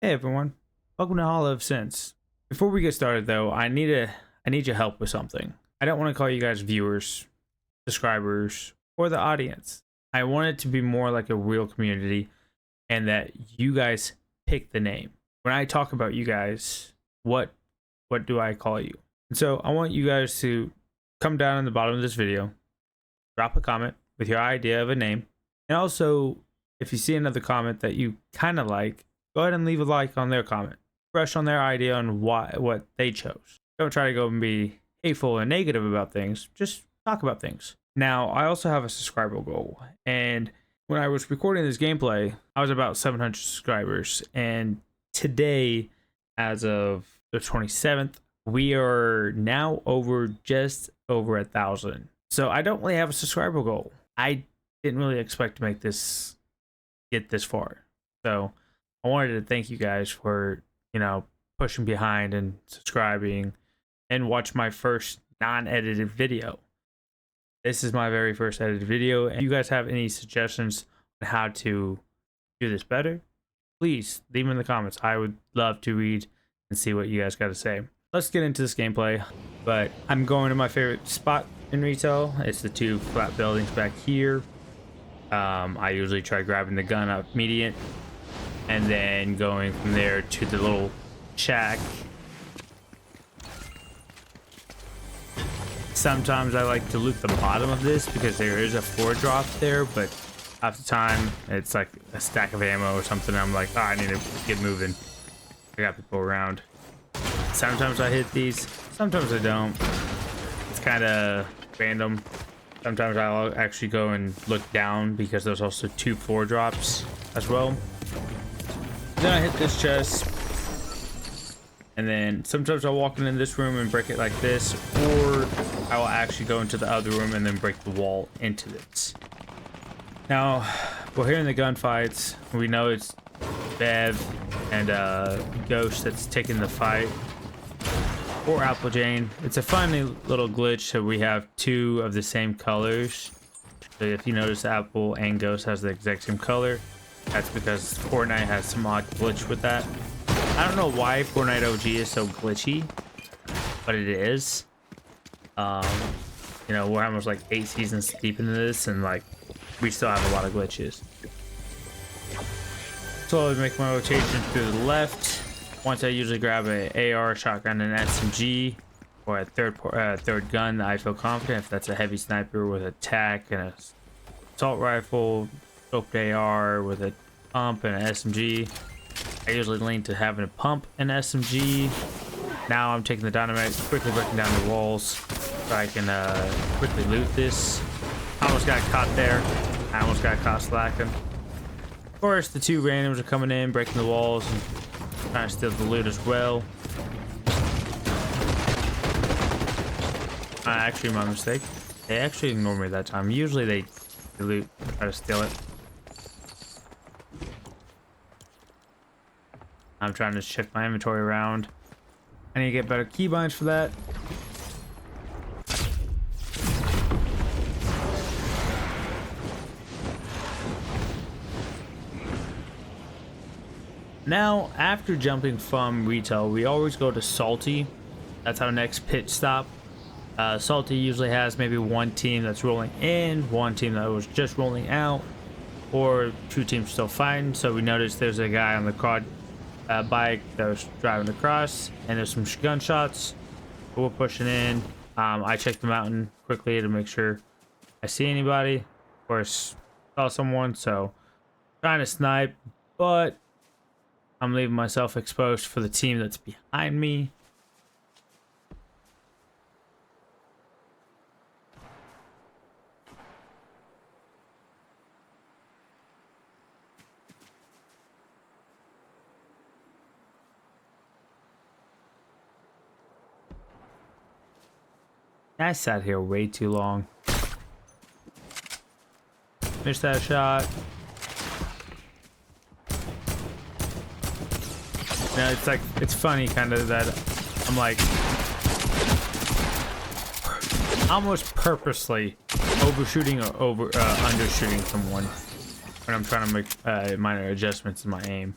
Hey everyone, welcome to HollowOfSins. Before we get started though, I need your help with something. I don't want to call you guys viewers, subscribers, or the audience. I want it to be more like a real community and that you guys pick the name. When I talk about you guys, what do I call you? And so I want you guys to come down in the bottom of this video, drop a comment with your idea of a name, and also if you see another comment that you kind of like, go ahead and leave a like on their comment. Brush on their idea on what they chose. Don't try to go and be hateful and negative about things. Just talk about things. Now, I also have a subscriber goal. And when I was recording this gameplay, I was about 700 subscribers. And today, as of the 27th, we are now just over 1,000. So I don't really have a subscriber goal. I didn't really expect to get this far. So I wanted to thank you guys for, pushing behind and subscribing and watch my first non-edited video. This is my very first edited video. And if you guys have any suggestions on how to do this better, please leave them in the comments. I would love to read and see what you guys got to say. Let's get into this gameplay. But I'm going to my favorite spot in retail. It's the two flat buildings back here. I usually try grabbing the gun up immediate and then going from there to the little shack. Sometimes I like to loot the bottom of this because there is a floor drop there, but half the time it's like a stack of ammo or something. I'm like, I need to get moving. I got people around. Sometimes I hit these, sometimes I don't. It's kind of random. Sometimes I'll actually go and look down because there's also two floor drops as well. Then I hit this chest. And then sometimes I'll walk in this room and break it like this, or I will actually go into the other room and then break the wall into this. Now, we're hearing the gunfights. We know it's Bev and Ghost that's taking the fight. Or Applejane. It's a funny little glitch, so we have two of the same colors. So if you notice, Apple and Ghost has the exact same color. That's because Fortnite has some odd glitch with that. I don't know why Fortnite OG is so glitchy, but it is. We're almost like 8 seasons deep into this, and we still have a lot of glitches. Slowly make my rotation through the left. Once I usually grab an AR, shotgun, and SMG, or a third gun that I feel confident. If that's a heavy sniper with a TAC and a assault rifle, scoped AR with a pump and an SMG. I usually lean to having a pump and SMG. Now I'm taking the dynamite, quickly breaking down the walls so I can quickly loot this. I almost got caught there. I almost got caught slacking. Of course, the two randoms are coming in, breaking the walls, and trying to steal the loot as well. Actually, my mistake. They actually ignored me that time. Usually they loot, try to steal it. I'm trying to shift my inventory around. I need to get better keybinds for that. Now, after jumping from retail, we always go to Salty. That's our next pit stop. Salty usually has maybe one team that's rolling in, one team that was just rolling out, or two teams still fighting. So we noticed there's a guy on the quad bike that was driving across, and there's some gunshots. We're pushing in. I checked the mountain quickly to make sure I see anybody. Of course, saw someone, so trying to snipe, but I'm leaving myself exposed for the team that's behind me. I sat here way too long. Missed that shot. Now it's funny kind of that I'm like almost purposely overshooting or undershooting someone when I'm trying to make minor adjustments in my aim.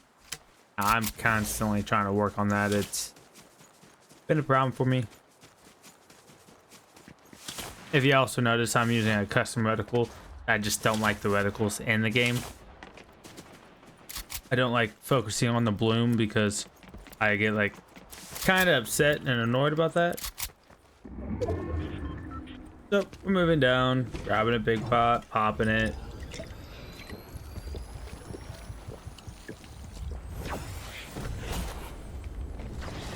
I'm constantly trying to work on that. It's been a problem for me. If you also notice, I'm using a custom reticle. I just don't like the reticles in the game. I don't like focusing on the bloom because I get like kind of upset and annoyed about that. So we're moving down, grabbing a big pot, popping it.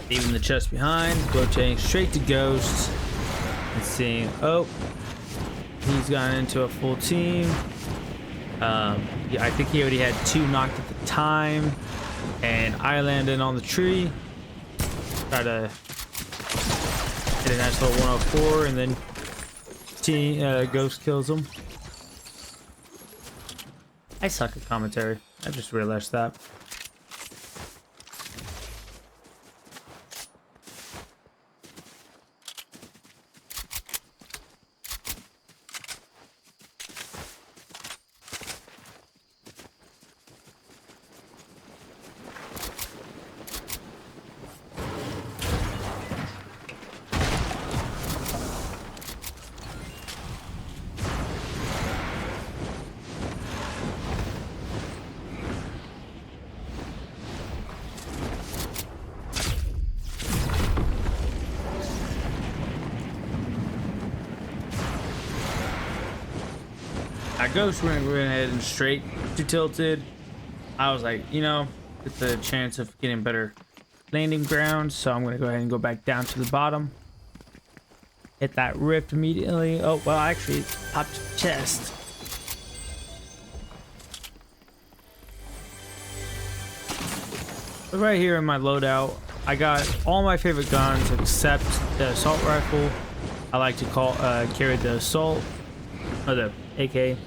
Leaving the chest behind, rotating straight to Ghost and seeing, oh, he's gotten into a full team. Yeah, I think he already had 2 knocked at the time, and I landed on the tree. Try to hit a nice little 104, and then Ghost kills him. I suck at commentary. I just realized that. Ghost went ahead and straight to tilted. I was like, you know, it's a chance of getting better landing ground, so I'm gonna go ahead and go back down to the bottom. Hit that rift immediately. Oh, well, actually popped the chest. But right here in my loadout, I got all my favorite guns except the assault rifle. I like to carry the assault, or the AK.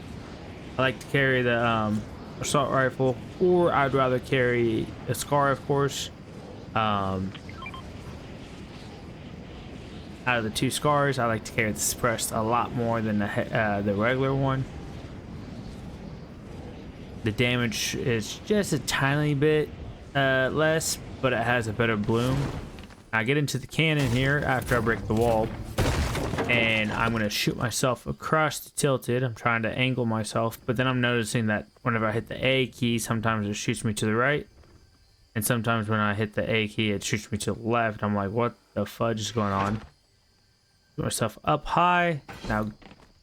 I like to carry the assault rifle, or I'd rather carry a SCAR, of course. Out of the 2 SCARs, I like to carry the suppressed a lot more than the regular one. The damage is just a tiny bit less, but it has a better bloom. I get into the cannon here after I break the wall, and I'm gonna shoot myself across the tilted. I'm trying to angle myself, but then I'm noticing that whenever I hit the A key, sometimes it shoots me to the right, and sometimes when I hit the A key, it shoots me to the left. I'm like, what the fudge is going on? Put myself up high. Now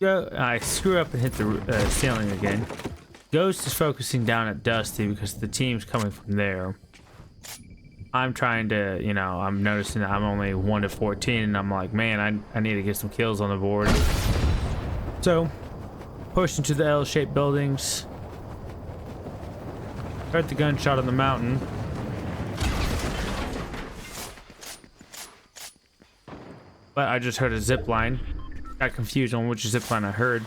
I screw up and hit the ceiling again. Ghost is focusing down at Dusty because the team's coming from there. I'm trying to, you know, I'm noticing that I'm only 1 to 14, and I'm like, man, I need to get some kills on the board. So, push into the L-shaped buildings. Heard the gunshot on the mountain. But I just heard a zip line. Got confused on which zip line I heard.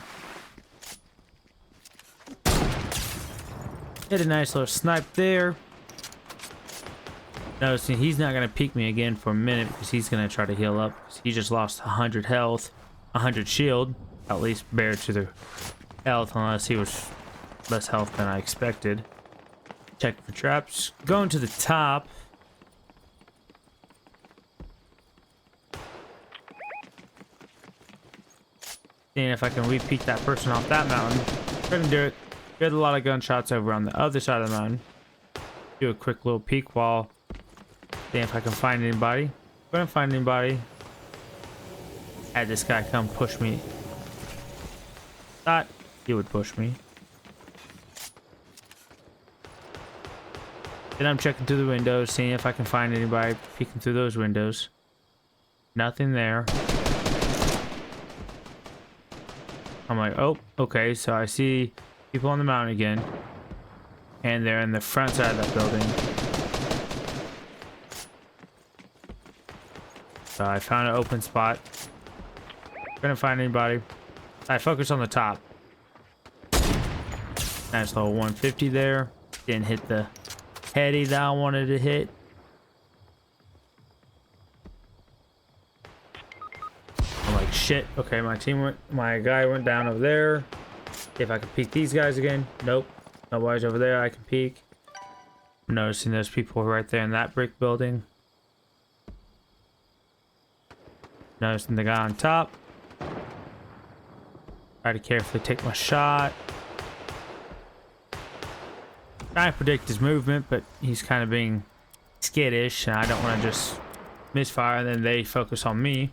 Hit a nice little snipe there. Noticing he's not going to peek me again for a minute because he's going to try to heal up. He just lost 100 health, 100 shield. At least bear to the health, unless he was less health than I expected. Check for traps. Going to the top. Seeing if I can re-peek that person off that mountain. Couldn't do it. Get a lot of gunshots over on the other side of the mountain. Do a quick little peek while seeing if I can find anybody. Couldn't find anybody. Had this guy come push me. Thought he would push me. Then I'm checking through the windows, seeing if I can find anybody peeking through those windows. Nothing there. I'm like, oh, okay, so I see people on the mountain again. And they're in the front side of that building. So I found an open spot. Couldn't find anybody. I focused on the top. Nice little 150 there. Didn't hit the heady that I wanted to hit. I'm like, shit. Okay, my guy went down over there. See if I can peek these guys again. Nope. Nobody's over there. I can peek. I'm noticing those people right there in that brick building. Noticing the guy on top. Try to carefully take my shot. Trying to predict his movement, but he's kind of being skittish, and I don't want to just misfire and then they focus on me.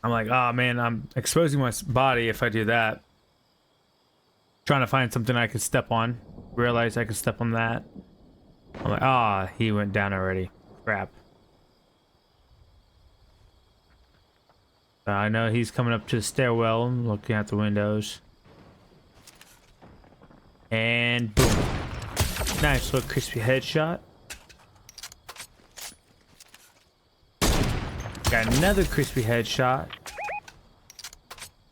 I'm like, oh man, I'm exposing my body if I do that. Trying to find something I could step on. Realize I could step on that. I'm like, ah, he went down already. Crap. I know he's coming up to the stairwell, looking at the windows. And boom. Nice little crispy headshot. Got another crispy headshot.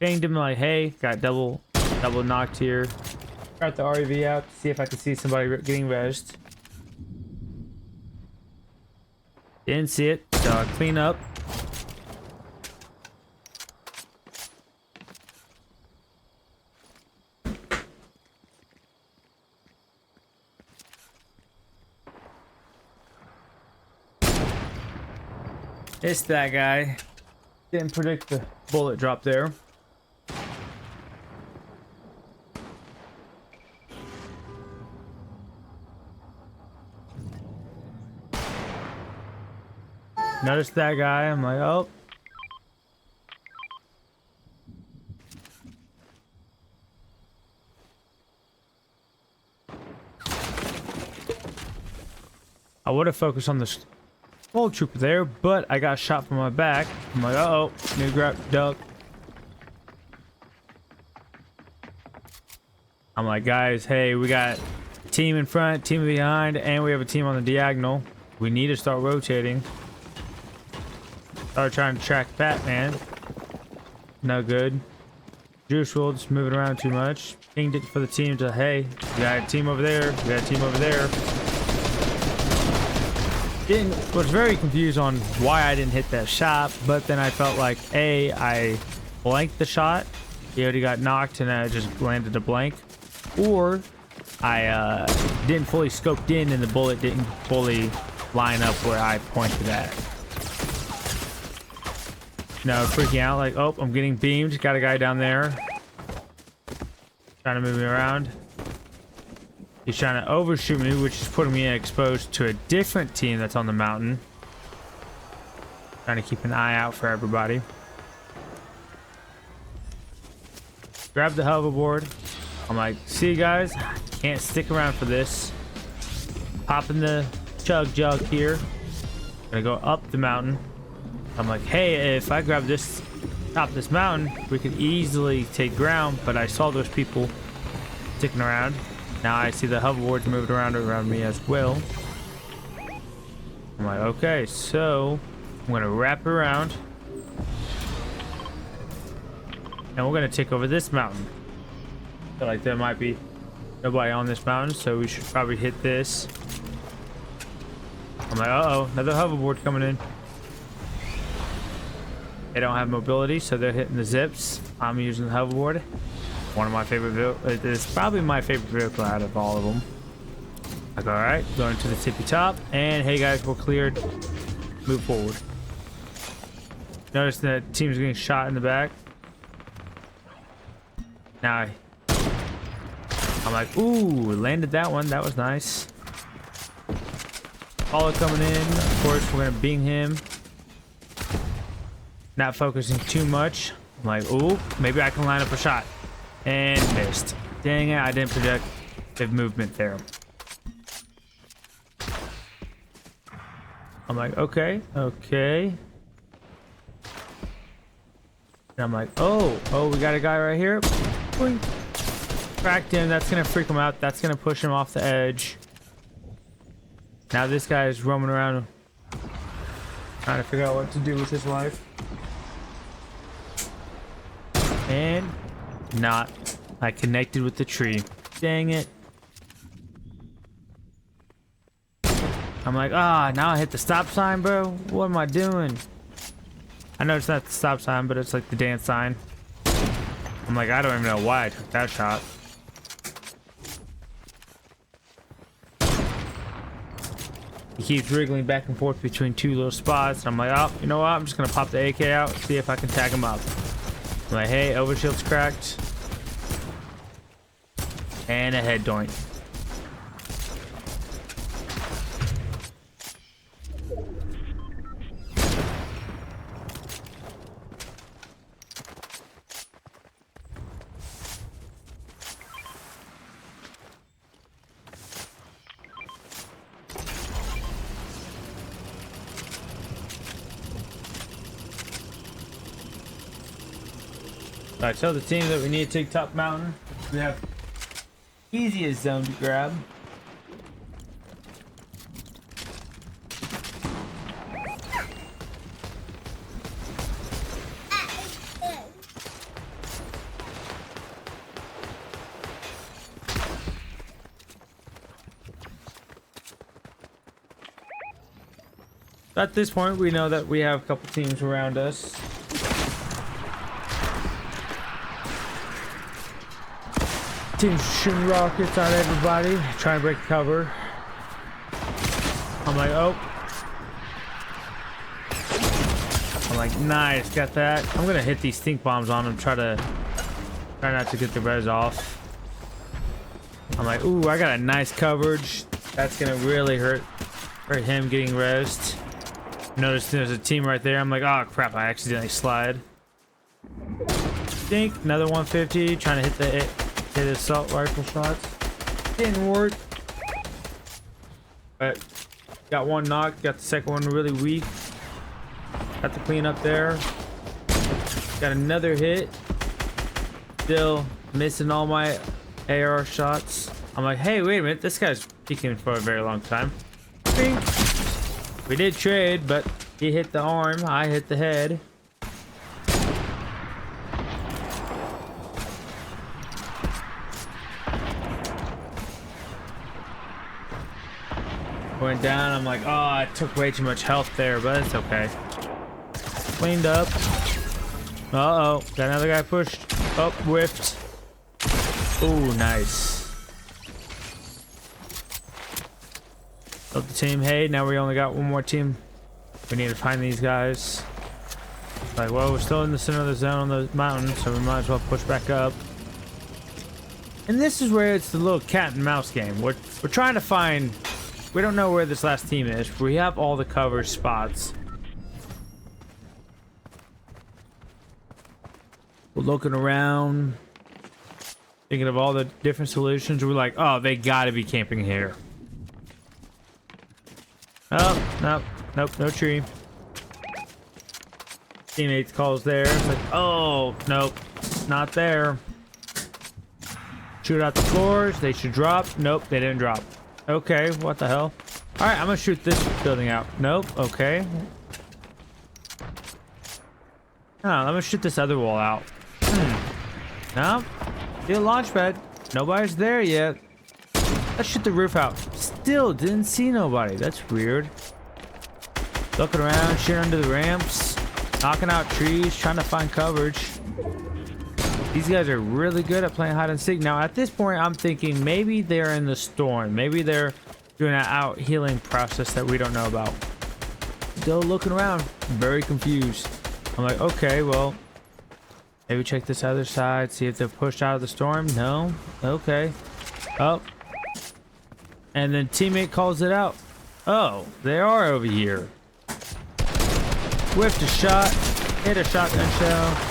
Banged him like, hey, got double knocked here. Got the REV out to see if I could see somebody getting rezzed. Didn't see it, so I clean up. It's that guy. Didn't predict the bullet drop there. Noticed that guy. I'm like, oh. I would have focused on this old trooper there, but I got shot from my back. I'm like, uh-oh, need to grab duck. I'm like, guys, hey, we got team in front, team behind, and we have a team on the diagonal. We need to start rotating. Started trying to track Batman. No good. Juice WRLD just moving around too much. Pinged it for the team to, hey, we got a team over there, we got a team over there. Was very confused on why I didn't hit that shot, but then I felt like I blanked the shot, he already got knocked and I just landed a blank, or I didn't fully scoped in and the bullet didn't fully line up where I pointed at. No, freaking out like, oh, I'm getting beamed, got a guy down there trying to move me around. He's trying to overshoot me, which is putting me exposed to a different team that's on the mountain. Trying to keep an eye out for everybody. Grab the hoverboard. I'm like, see you guys, can't stick around for this. Popping the chug jug here. Gonna go up the mountain. I'm like, hey, if I grab this top of this mountain, we could easily take ground, but I saw those people sticking around. Now I see the hoverboards moving around me as well. I'm like, okay, so I'm gonna wrap around and we're gonna take over this mountain. Feel like there might be nobody on this mountain, so we should probably hit this. I'm like, uh-oh, another hoverboard coming in. They don't have mobility, so they're hitting the zips. I'm using the hoverboard. One of my favorite vehicles. It's probably my favorite vehicle out of all of them. Like, all right, going to the tippy top, and hey guys, we're cleared. Move forward. Notice that team's getting shot in the back. Now I'm like, ooh, landed that one. That was nice. Hollow coming in. Of course, we're gonna bing him. Not focusing too much. I'm like, ooh, maybe I can line up a shot. And missed. Dang it, I didn't project the movement there. I'm like, okay. And I'm like, oh, we got a guy right here. Boing. Cracked him. That's gonna freak him out. That's gonna push him off the edge. Now this guy is roaming around trying to figure out what to do with his life. And not. I connected with the tree. Dang it. I'm like, now I hit the stop sign, bro. What am I doing? I know it's not the stop sign, but it's like the dance sign. I'm like, I don't even know why I took that shot. He keeps wriggling back and forth between two little spots. I'm like, oh, you know what? I'm just gonna pop the AK out, see if I can tag him up. I'm like, hey, overshield's cracked. And a head doink. Alright, tell the team that we need to take top mountain. We have easiest zone to grab. At this point, we know that we have a couple teams around us. Teams shooting rockets on everybody, trying to break cover. I'm like, oh. I'm like, nice, got that. I'm gonna hit these stink bombs on them, try not to get the res off. I'm like, ooh, I got a nice coverage. That's gonna really hurt him getting resed. Notice there's a team right there. I'm like, oh crap, I accidentally slide. Stink, another 150, trying to hit assault rifle shots. Didn't work. But got one knocked, got the second one really weak. Got the clean up there. Got another hit. Still missing all my AR shots. I'm like, hey, wait a minute, this guy's peeking for a very long time. Bing. We did trade, but he hit the arm, I hit the head. Went down, I'm like, oh, I took way too much health there, but it's okay. Cleaned up. Uh-oh, got another guy pushed. Oh, whiffed. Ooh, nice. Up the team. Hey, now we only got one more team. We need to find these guys. Like, well, we're still in the center of the zone on the mountain, so we might as well push back up. And this is where it's the little cat and mouse game. We're trying to find... We don't know where this last team is. We have all the cover spots. We're looking around, thinking of all the different solutions. We're like, oh, they gotta be camping here. Oh, no, nope, no tree. Teammates calls there. It's like, oh, nope, not there. Shoot out the floors. They should drop. Nope, they didn't drop. Okay, what the hell? All right, I'm gonna shoot this building out. Nope, okay. Oh, let me shoot this other wall out. No, see a launch pad. Nobody's there yet. Let's shoot the roof out. Still didn't see nobody. That's weird. Looking around, shooting under the ramps, knocking out trees, trying to find coverage. These guys are really good at playing hide and seek. Now, at this point, I'm thinking maybe they're in the storm. Maybe they're doing an out healing process that we don't know about. Still looking around, very confused. I'm like, okay, well, maybe check this other side, see if they're pushed out of the storm. No, okay. Oh, and then teammate calls it out. Oh, they are over here. Whiffed a shot, hit a shotgun shell.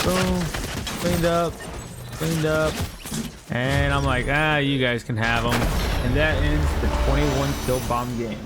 Boom, cleaned up, and I'm like, ah, you guys can have them. And that ends the 21 kill bomb game.